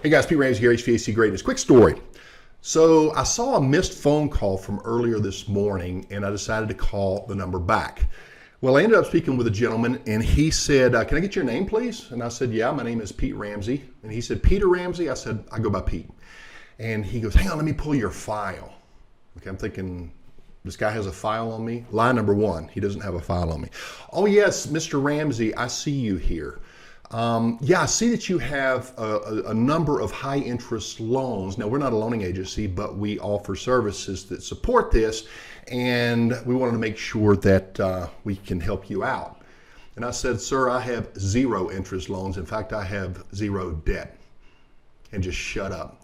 Hey guys, Pete Ramsey here, HVAC Greatness. Quick story. So I saw a missed phone call from earlier this morning and I decided to call the number back. Well, I ended up speaking with a gentleman and he said, can I get your name please? And I said, yeah, my name is Pete Ramsey. And he said, Peter Ramsey? I said, I go by Pete. And he goes, hang on, let me pull your file. Okay, I'm thinking, this guy has a file on me? Lie number one, he doesn't have a file on me. Oh yes, Mr. Ramsey, I see you here. Yeah, I see that you have a number of high interest loans. Now, we're not a loaning agency, but we offer services that support this, and we wanted to make sure that we can help you out. And I said, sir, I have zero interest loans. In fact, I have zero debt. And just shut up.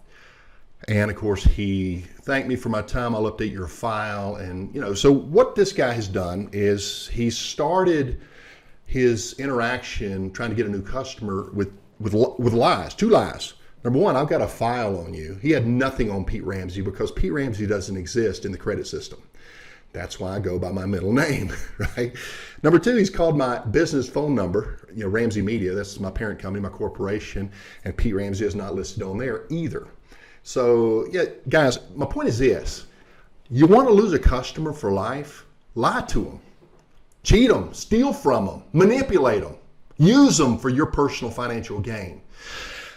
And of course, he thanked me for my time. I'll update your file. And, so what this guy has done is he started his interaction trying to get a new customer with lies, two lies. Number one, I've got a file on you. He had nothing on Pete Ramsey because Pete Ramsey doesn't exist in the credit system. That's why I go by my middle name, right? Number two, he's called my business phone number, Ramsey Media. That's my parent company, my corporation, and Pete Ramsey is not listed on there either. So, yeah, guys, my point is this. You want to lose a customer for life? Lie to them. Cheat them, steal from them, manipulate them, use them for your personal financial gain.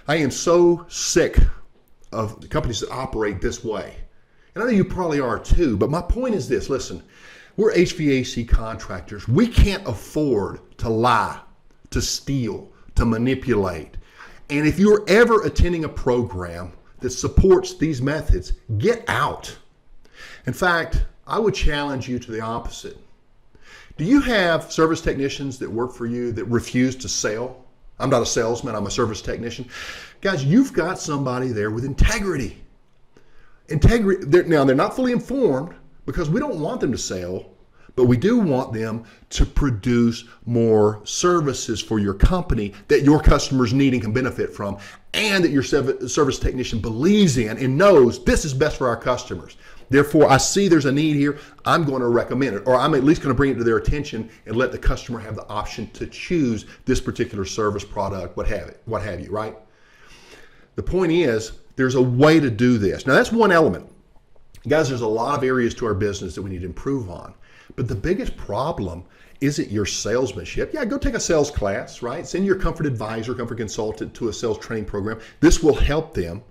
I am so sick of the companies that operate this way. And I know you probably are too, but my point is this, listen, we're HVAC contractors. We can't afford to lie, to steal, to manipulate. And if you're ever attending a program that supports these methods, get out. In fact, I would challenge you to the opposite. Do you have service technicians that work for you that refuse to sell? I'm not a salesman, I'm a service technician. Guys, you've got somebody there with integrity. Now, they're not fully informed because we don't want them to sell, but we do want them to produce more services for your company that your customers need and can benefit from, and that your service technician believes in and knows this is best for our customers. Therefore, I see there's a need here. I'm going to recommend it, or I'm at least going to bring it to their attention and let the customer have the option to choose this particular service, product, what have you, right? The point is, there's a way to do this. Now, that's one element. Guys, there's a lot of areas to our business that we need to improve on. But the biggest problem isn't your salesmanship. Yeah, go take a sales class, right? Send your comfort advisor, comfort consultant to a sales training program. This will help them,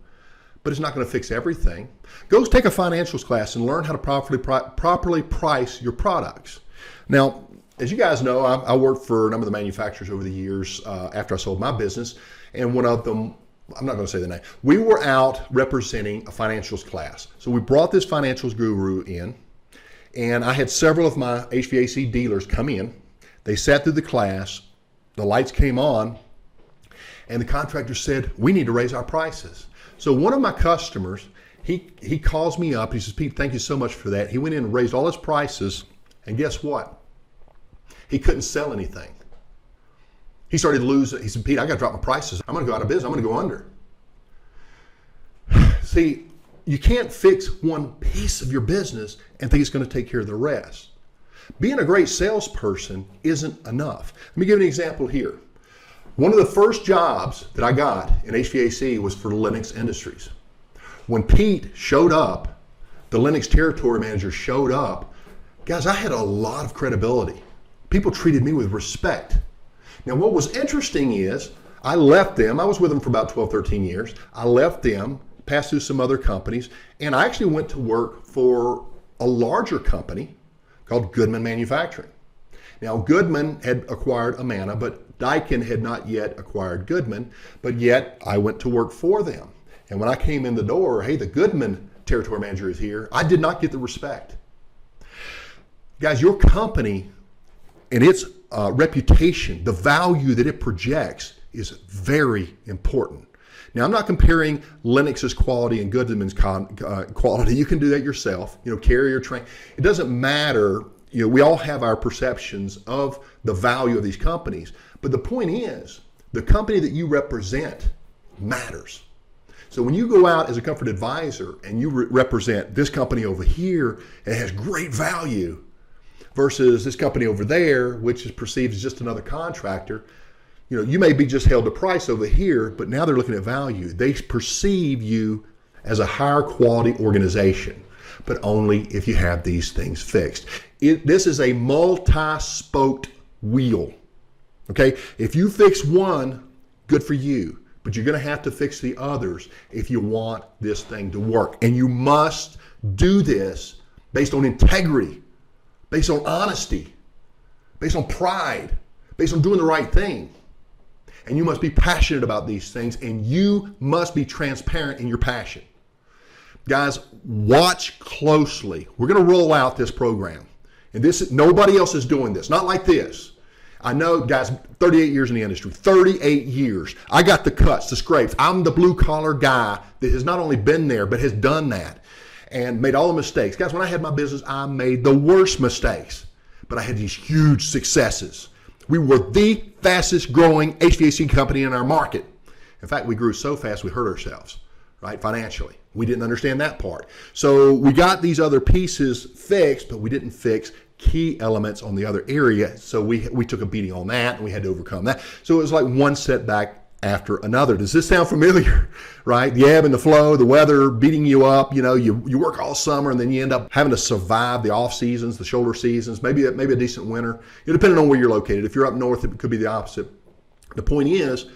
but it's not going to fix everything. Go take a financials class and learn how to properly price your products. Now, as you guys know, I worked for a number of the manufacturers over the years after I sold my business, and one of them, I'm not going to say the name, we were out representing a financials class. So we brought this financials guru in, and I had several of my HVAC dealers come in. They sat through the class, the lights came on, and the contractor said, we need to raise our prices. So one of my customers, he calls me up. He says, Pete, thank you so much for that. He went in and raised all his prices, and guess what? He couldn't sell anything. He started losing. He said, Pete, I got to drop my prices. I'm going to go out of business. I'm going to go under. See, you can't fix one piece of your business and think it's going to take care of the rest. Being a great salesperson isn't enough. Let me give you an example here. One of the first jobs that I got in HVAC was for Lennox Industries. When Pete showed up, the Lennox territory manager showed up, guys, I had a lot of credibility. People treated me with respect. Now, what was interesting is I left them. I was with them for about 12, 13 years. I left them, passed through some other companies, and I actually went to work for a larger company called Goodman Manufacturing. Now, Goodman had acquired Amana, but Daikin had not yet acquired Goodman, but yet I went to work for them. And when I came in the door, hey, the Goodman territory manager is here, I did not get the respect. Guys, your company and its reputation, the value that it projects is very important. Now, I'm not comparing Lennox's quality and Goodman's quality. You can do that yourself, carrier train. It doesn't matter. We all have our perceptions of the value of these companies. But the point is, the company that you represent matters. So when you go out as a comfort advisor and you represent this company over here, it has great value, versus this company over there, which is perceived as just another contractor, You may be just held to price over here, but now they're looking at value. They perceive you as a higher quality organization, but only if you have these things fixed. This is a multi-spoked wheel. Okay, if you fix one, good for you, but you're going to have to fix the others if you want this thing to work. And you must do this based on integrity, based on honesty, based on pride, based on doing the right thing. And you must be passionate about these things, and you must be transparent in your passion. Guys, watch closely. We're going to roll out this program. And nobody else is doing this, not like this. I know, guys, 38 years in the industry, 38 years. I got the cuts, the scrapes. I'm the blue collar guy that has not only been there, but has done that and made all the mistakes. Guys, when I had my business, I made the worst mistakes, but I had these huge successes. We were the fastest growing HVAC company in our market. In fact, we grew so fast we hurt ourselves, right, financially. We didn't understand that part. So we got these other pieces fixed, but we didn't fix key elements on the other area. So we took a beating on that, and we had to overcome that. So it was like one setback after another. Does this sound familiar? Right? The ebb and the flow, the weather beating you up. You work all summer, and then you end up having to survive the off seasons, the shoulder seasons, maybe a decent winter. Depending on where you're located. If you're up north, it could be the opposite. The point is,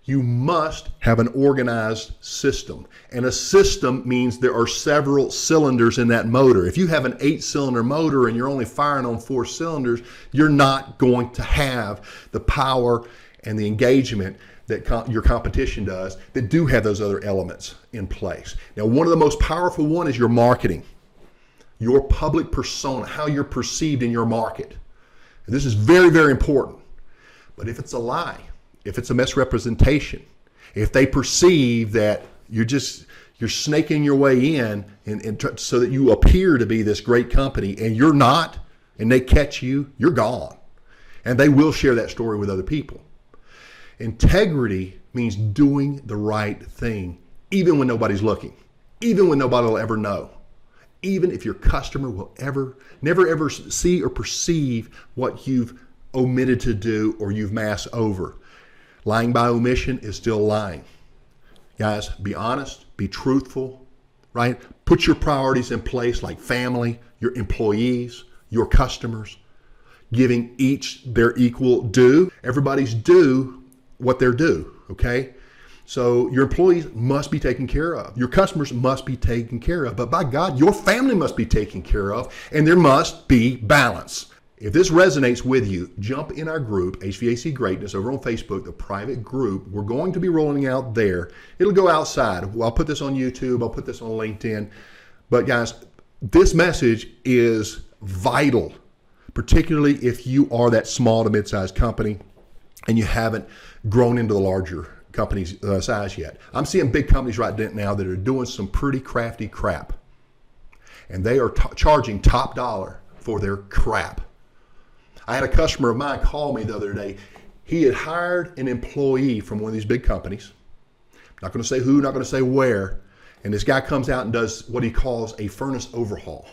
you must have an organized system. And a system means there are several cylinders in that motor. If you have an 8-cylinder motor and you're only firing on 4 cylinders, you're not going to have the power and the engagement that your competition does that do have those other elements in place. Now, one of the most powerful one is your marketing, your public persona, how you're perceived in your market. And this is very, very important. But if it's a lie, if it's a misrepresentation, if they perceive that you're snaking your way in so that you appear to be this great company and you're not, and they catch you, you're gone. And they will share that story with other people. Integrity means doing the right thing, even when nobody's looking, even when nobody will ever know, even if your customer will never ever see or perceive what you've omitted to do or you've masked over. Lying by omission is still lying. Guys, be honest, be truthful, right? Put your priorities in place like family, your employees, your customers, giving each their equal due. Everybody's due what they're due, okay? So your employees must be taken care of. Your customers must be taken care of. But by God, your family must be taken care of, and there must be balance. If this resonates with you, jump in our group, HVAC Greatness, over on Facebook, the private group. We're going to be rolling out there. It'll go outside. I'll put this on YouTube. I'll put this on LinkedIn. But guys, this message is vital, particularly if you are that small to mid-sized company and you haven't grown into the larger company's size yet. I'm seeing big companies right now that are doing some pretty crafty crap. And they are charging top dollar for their crap. I had a customer of mine call me the other day. He had hired an employee from one of these big companies. Not going to say who, not going to say where. And this guy comes out and does what he calls a furnace overhaul.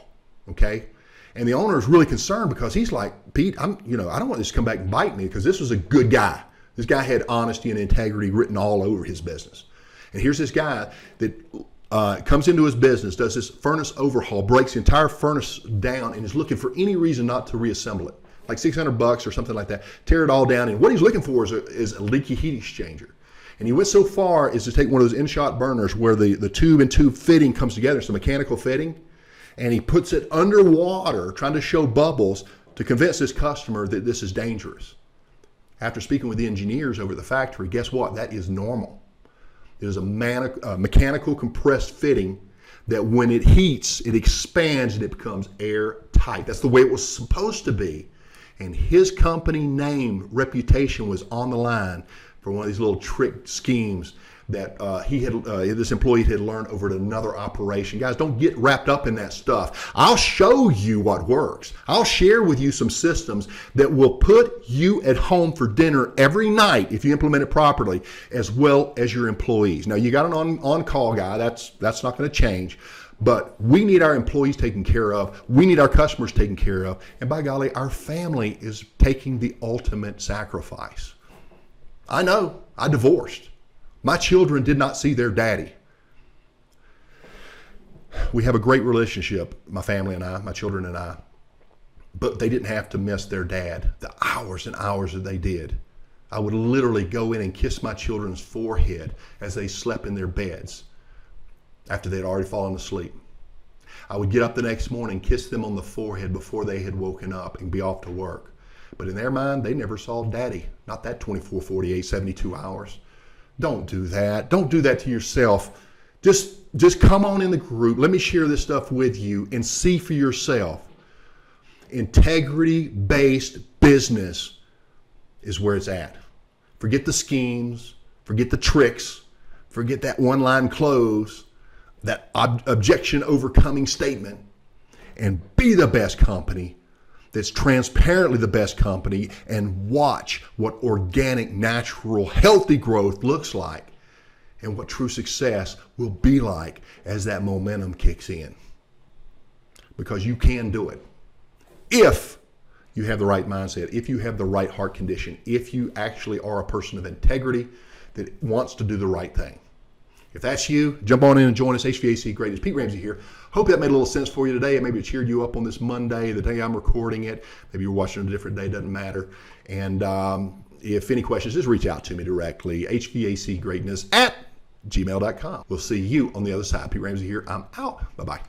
Okay? And the owner is really concerned because he's like, Pete, I don't want this to come back and bite me because this was a good guy. This guy had honesty and integrity written all over his business. And here's this guy that comes into his business, does this furnace overhaul, breaks the entire furnace down, and is looking for any reason not to reassemble it. Like $600 or something like that, tear it all down. And what he's looking for is a leaky heat exchanger. And he went so far as to take one of those in-shot burners where the tube and tube fitting comes together. It's a mechanical fitting. And he puts it underwater, trying to show bubbles to convince this customer that this is dangerous. After speaking with the engineers over at the factory, guess what? That is normal. It is a mechanical compressed fitting that when it heats, it expands and it becomes airtight. That's the way it was supposed to be. And his company name, reputation was on the line for one of these little trick schemes that this employee had learned over at another operation. Guys, don't get wrapped up in that stuff. I'll show you what works. I'll share with you some systems that will put you at home for dinner every night if you implement it properly, as well as your employees. Now, you got an on-call guy. That's not going to change. But we need our employees taken care of. We need our customers taken care of. And by golly, our family is taking the ultimate sacrifice. I know. I divorced. My children did not see their daddy. We have a great relationship, my family and I, my children and I. But they didn't have to miss their dad the hours and hours that they did. I would literally go in and kiss my children's forehead as they slept in their beds after they'd already fallen asleep. I would get up the next morning, kiss them on the forehead before they had woken up and be off to work. But in their mind, they never saw daddy. Not that 24, 48, 72 hours. Don't do that. Don't do that to yourself. Just come on in the group. Let me share this stuff with you and see for yourself. Integrity-based business is where it's at. Forget the schemes. Forget the tricks. Forget that one-line close, that objection-overcoming statement, and be the best company that's transparently the best company, and watch what organic, natural, healthy growth looks like and what true success will be like as that momentum kicks in. Because you can do it. If you have the right mindset, if you have the right heart condition, if you actually are a person of integrity that wants to do the right thing. If that's you, jump on in and join us. HVAC Greatness. Pete Ramsey here. Hope that made a little sense for you today, and maybe it cheered you up on this Monday, the day I'm recording it. Maybe you're watching on a different day, doesn't matter. And if any questions, just reach out to me directly, hvacgreatness@gmail.com. We'll see you on the other side. Pete Ramsey here. I'm out. Bye-bye.